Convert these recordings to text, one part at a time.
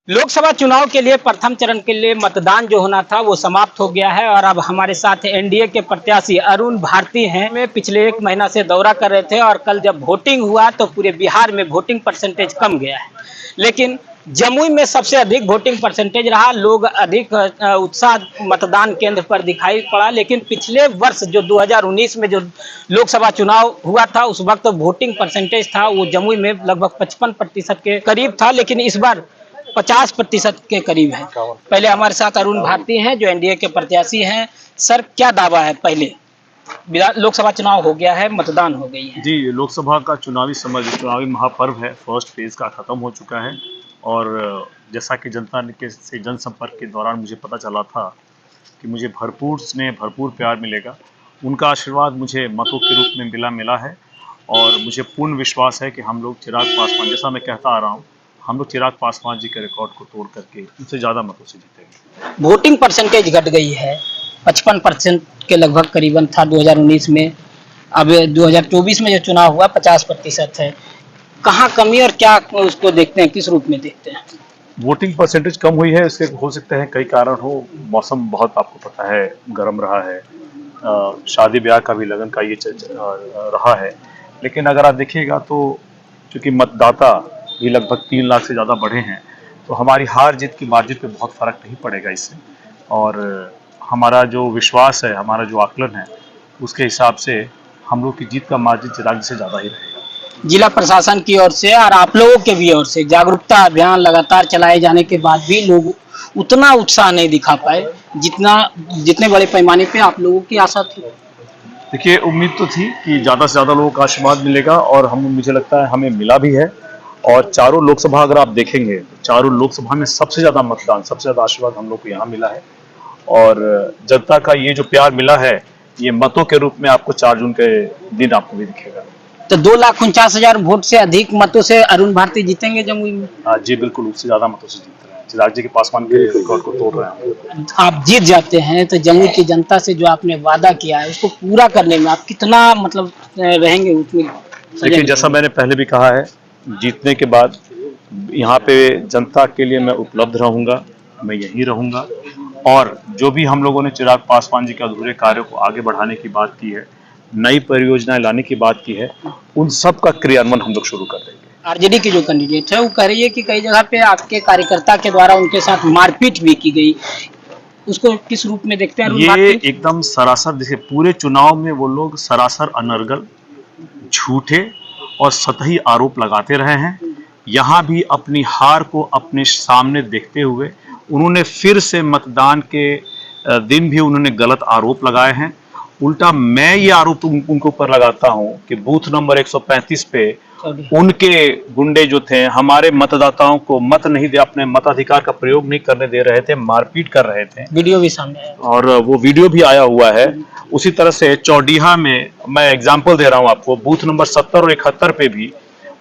लोकसभा चुनाव के लिए प्रथम चरण के लिए मतदान जो होना था वो समाप्त हो गया है और अब हमारे साथ एनडीए के प्रत्याशी अरुण भारती हैं। मैं पिछले एक महीना से दौरा कर रहे थे और कल जब वोटिंग हुआ तो पूरे बिहार में वोटिंग परसेंटेज कम गया है, लेकिन जमुई में सबसे अधिक वोटिंग परसेंटेज रहा। लोग अधिक उत्साह मतदान केंद्र पर दिखाई पड़ा। लेकिन पिछले वर्ष जो 2019 में जो लोकसभा चुनाव हुआ था उस वक्त वोटिंग परसेंटेज था वो जमुई में लगभग 55% के करीब था, लेकिन इस बार 50% के करीब है। पहले हमारे साथ अरुण भारती हैं जो एनडीए के प्रत्याशी हैं। सर, क्या दावा है? पहले लोकसभा चुनाव हो गया है, मतदान हो गई है जी। लोकसभा का चुनावी महापर्व है, फर्स्ट फेज का खत्म हो चुका है। और जैसा कि जनता के से जनसंपर्क के दौरान मुझे पता चला था कि मुझे भरपूर प्यार मिलेगा। उनका आशीर्वाद मुझे मतों के रूप में मिला है और मुझे पूर्ण विश्वास है कि हम लोग चिराग पासवान, जैसा मैं कहता आ रहा हूँ, हम लोग चिराग पासवान जी के रिकॉर्ड को तोड़ करके उनसे ज़्यादा मतों से जीतेंगे। वोटिंग परसेंटेज घट गई है, 55% के लगभग करीबन था 2019 में। अब 2024 में जो चुनाव हुआ 50% है। कहाँ कमी और क्या उसको देखते हैं, किस रूप में देखते हैं? वोटिंग परसेंटेज कम हुई है, इसके हो सकते हैं कई कारण हो। मौसम बहुत, आपको पता है, गर्म रहा है। शादी ब्याह का भी लगन का ये रहा है। लेकिन अगर आप देखिएगा तो चूंकि मतदाता भी लगभग 3 लाख से ज़्यादा बढ़े हैं, तो हमारी हार जीत की मार्जिन पे बहुत फर्क नहीं पड़ेगा इससे। और हमारा जो विश्वास है, हमारा जो आकलन है, उसके हिसाब से हम लोग की जीत का मार्जिन चिराग जी से ज़्यादा ही रहेगा। जिला प्रशासन की ओर से और आप लोगों के भी ओर से जागरूकता अभियान लगातार चलाए जाने के बाद भी लोग उतना उत्साह नहीं दिखा पाए जितने बड़े पैमाने पे आप लोगों की आशा थी। देखिए, उम्मीद तो थी कि ज़्यादा से ज़्यादा लोगों का आशीर्वाद मिलेगा और मुझे लगता है हमें मिला भी है। और चारों लोकसभा अगर आप देखेंगे, चारों लोकसभा में सबसे ज़्यादा मतदान, सबसे ज़्यादा आशीर्वाद हम लोग को यहाँ मिला है। और जनता का ये जो प्यार मिला है, ये मतों के रूप में आपको 4 जून के दिन आपको भी दिखेगा। तो 2,49,000 वोट से अधिक मतों से अरुण भारती जीतेंगे जमुई में? जी बिल्कुल, उससे ज़्यादा मतों से जीत रहे हैं। चिराग जी के पासवान के रिकॉर्ड को तोड़ रहे हैं। आप जीत जाते हैं तो जमुई की जनता से जो आपने वादा किया है उसको पूरा करने में आप कितना रहेंगे उसमें? देखिए, जैसा मैंने पहले भी कहा है, जीतने के बाद यहाँ पे जनता के लिए मैं उपलब्ध रहूँगा, मैं यहीं रहूँगा। और जो भी हम लोगों ने चिराग पासवान जी के अधूरे कार्यों को आगे बढ़ाने की बात की है, नई परियोजनाएं लाने की बात की है, उन सब का क्रियान्वयन हम लोग शुरू कर देंगे। आरजेडी की जो कैंडिडेट है वो कह रही है कि कई जगह पे आपके कार्यकर्ता के द्वारा उनके साथ मारपीट भी की गई, उसको किस रूप में देखते हैं? ये एकदम सरासर, देखिए, पूरे चुनाव में वो लोग सरासर अनर्गल, झूठे और सतही आरोप लगाते रहे हैं। यहाँ भी अपनी हार को अपने सामने देखते हुए उन्होंने फिर से मतदान के दिन भी उन्होंने गलत आरोप लगाए हैं। उल्टा मैं ये आरोप उनके ऊपर लगाता हूं कि बूथ नंबर 135 पे उनके गुंडे जो थे हमारे मतदाताओं को मत नहीं दे, अपने मताधिकार का प्रयोग नहीं करने दे रहे थे, मारपीट कर रहे थे। वीडियो भी सामने है और वो वीडियो भी आया हुआ है। उसी तरह से चौडीहा में, मैं एग्जाम्पल दे रहा हूं आपको, बूथ नंबर 70 और 71 पे भी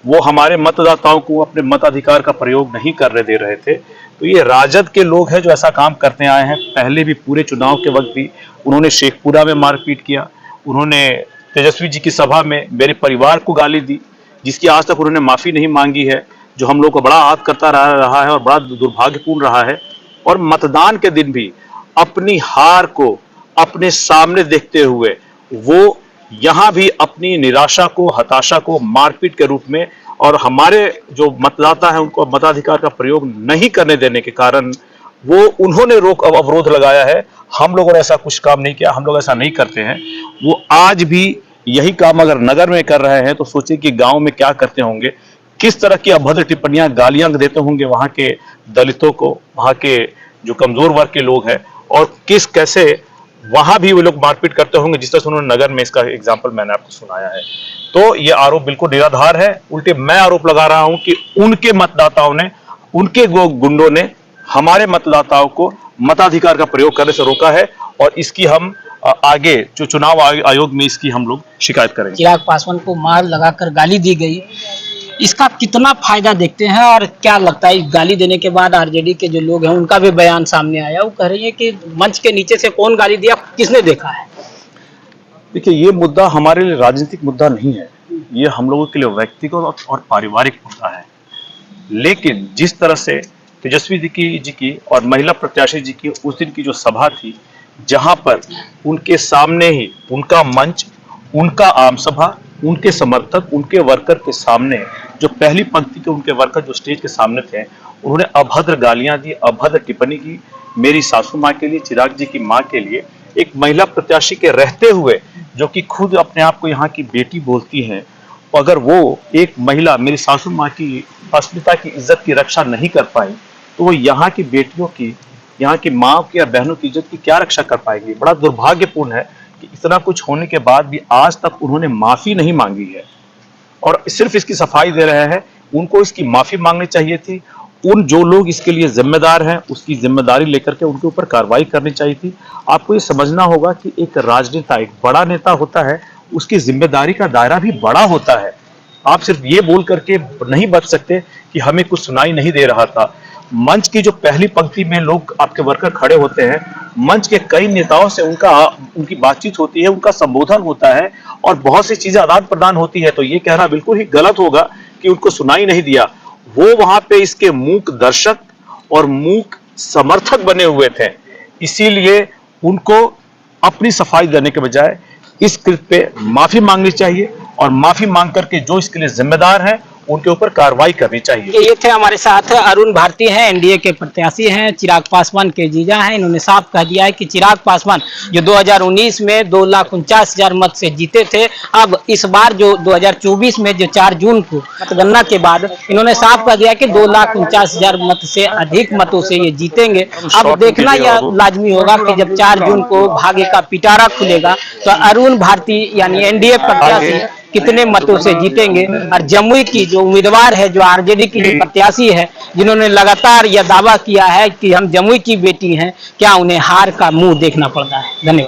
वो हमारे मतदाताओं को अपने मताधिकार का प्रयोग नहीं करने दे रहे थे। तो ये राजद के लोग हैं जो ऐसा काम करते आए हैं। पहले भी पूरे चुनाव के वक्त भी उन्होंने शेखपुरा में मारपीट किया, उन्होंने तेजस्वी जी की सभा में मेरे परिवार को गाली दी, जिसकी आज तक उन्होंने माफ़ी नहीं मांगी है, जो हम लोग को बड़ा आहत करता रहा है और बड़ा दुर्भाग्यपूर्ण रहा है। और मतदान के दिन भी अपनी हार को अपने सामने देखते हुए वो यहाँ भी अपनी निराशा को, हताशा को मारपीट के रूप में, और हमारे जो मतदाता हैं उनको मताधिकार का प्रयोग नहीं करने देने के कारण वो उन्होंने रोक अवरोध लगाया है। हम लोगों ने ऐसा कुछ काम नहीं किया, हम लोग ऐसा नहीं करते हैं। वो आज भी यही काम अगर नगर में कर रहे हैं तो सोचिए कि गांव में क्या करते होंगे, किस तरह की अभद्र टिप्पणियां, गालियां देते होंगे वहां के दलितों को, वहां के जो कमजोर वर्ग के लोग हैं, और कैसे वहां भी वो लोग मारपीट करते होंगे, जिस तरह से उन्होंने नगर में, इसका एग्जाम्पल मैंने आपको सुनाया है। तो ये आरोप बिल्कुल निराधार है। उल्टे मैं आरोप लगा रहा हूं कि उनके मतदाताओं ने, उनके गुंडों ने हमारे मतदाताओं को मताधिकार का प्रयोग करने से रोका है, और इसकी हम आगे जो चुनाव आयोग में इसकी हम लोग शिकायत करेंगे। चिराग पासवान को मार लगाकर गाली दी गई, इसका कितना फायदा देखते हैं और क्या लगता है? गाली देने के बाद आरजेडी के जो लोग हैं उनका भी बयान सामने आया, वो कह रही है कि मंच के नीचे से कौन गाली दिया, किसने देखा है? देखिए, ये मुद्दा हमारे लिए राजनीतिक मुद्दा नहीं है, ये हम लोगों के लिए व्यक्तिगत और पारिवारिक मुद्दा है। लेकिन जिस तरह से तेजस्वी जी की और महिला प्रत्याशी जी की उस दिन की जो सभा थी, जहां पर उनके सामने ही उनका मंच, उनका आम सभा, उनके समर्थक, उनके वर्कर के सामने, जो पहली पंक्ति के उनके वर्कर जो स्टेज के सामने थे, उन्होंने अभद्र गालियां दी, अभद्र टिप्पणी की मेरी सासू माँ के लिए, चिराग जी की माँ के लिए। एक महिला प्रत्याशी के रहते हुए, जो कि खुद अपने आप को यहाँ की बेटी बोलती हैं, अगर वो एक महिला मेरी सासू माँ की अस्मिता की इज्जत की रक्षा नहीं कर पाई, तो वो यहाँ की बेटियों की, यहाँ की माँ की या बहनों की इज्जत की क्या रक्षा कर पाएंगी। बड़ा दुर्भाग्यपूर्ण है कि इतना कुछ होने के बाद भी आज तक उन्होंने माफी नहीं मांगी है और सिर्फ इसकी सफाई दे रहे हैं। उनको इसकी माफी मांगनी चाहिए थी। उन जो लोग इसके लिए जिम्मेदार हैं, उसकी जिम्मेदारी लेकर के उनके ऊपर कार्रवाई करनी चाहिए थी। आपको ये समझना होगा कि एक राजनेता, एक बड़ा नेता होता है, उसकी जिम्मेदारी का दायरा भी बड़ा होता है। आप सिर्फ ये बोल करके नहीं बच सकते कि हमें कुछ सुनाई नहीं दे रहा था। मंच की जो पहली पंक्ति में लोग आपके वर्कर खड़े होते हैं, मंच के कई नेताओं से उनकी बातचीत होती है, उनका संबोधन होता है और बहुत सी चीजें आदान प्रदान होती है। तो ये कहना बिल्कुल ही गलत होगा कि उनको सुनाई नहीं दिया। वो वहां पे इसके मूक दर्शक और मूक समर्थक बने हुए थे, इसीलिए उनको अपनी सफाई देने के बजाय इस कृत्य पे माफी मांगनी चाहिए और माफी मांग करके जो इसके लिए जिम्मेदार हैं उनके ऊपर कार्रवाई करनी चाहिए। ये थे हमारे साथ अरुण भारती हैं, एनडीए के प्रत्याशी हैं, चिराग पासवान के जीजा हैं। इन्होंने साफ कह दिया है कि चिराग पासवान जो 2019 में 2,49,000 मत से जीते थे, अब इस बार जो 2024 में जो 4 जून को मतगणना के बाद इन्होंने साफ कह दिया कि 2,49,000 मत से अधिक मतों से ये जीतेंगे। अब देखना यह लाजमी होगा कि जब 4 जून को भाग्य का पिटारा खुलेगा तो अरुण भारती यानी एनडीए प्रत्याशी कितने मतों से जीतेंगे। और जमुई की जो उम्मीदवार है, जो आरजेडी की जो प्रत्याशी है, जिन्होंने लगातार यह दावा किया है कि हम जमुई की बेटी हैं, क्या उन्हें हार का मुंह देखना पड़ता है। धन्यवाद।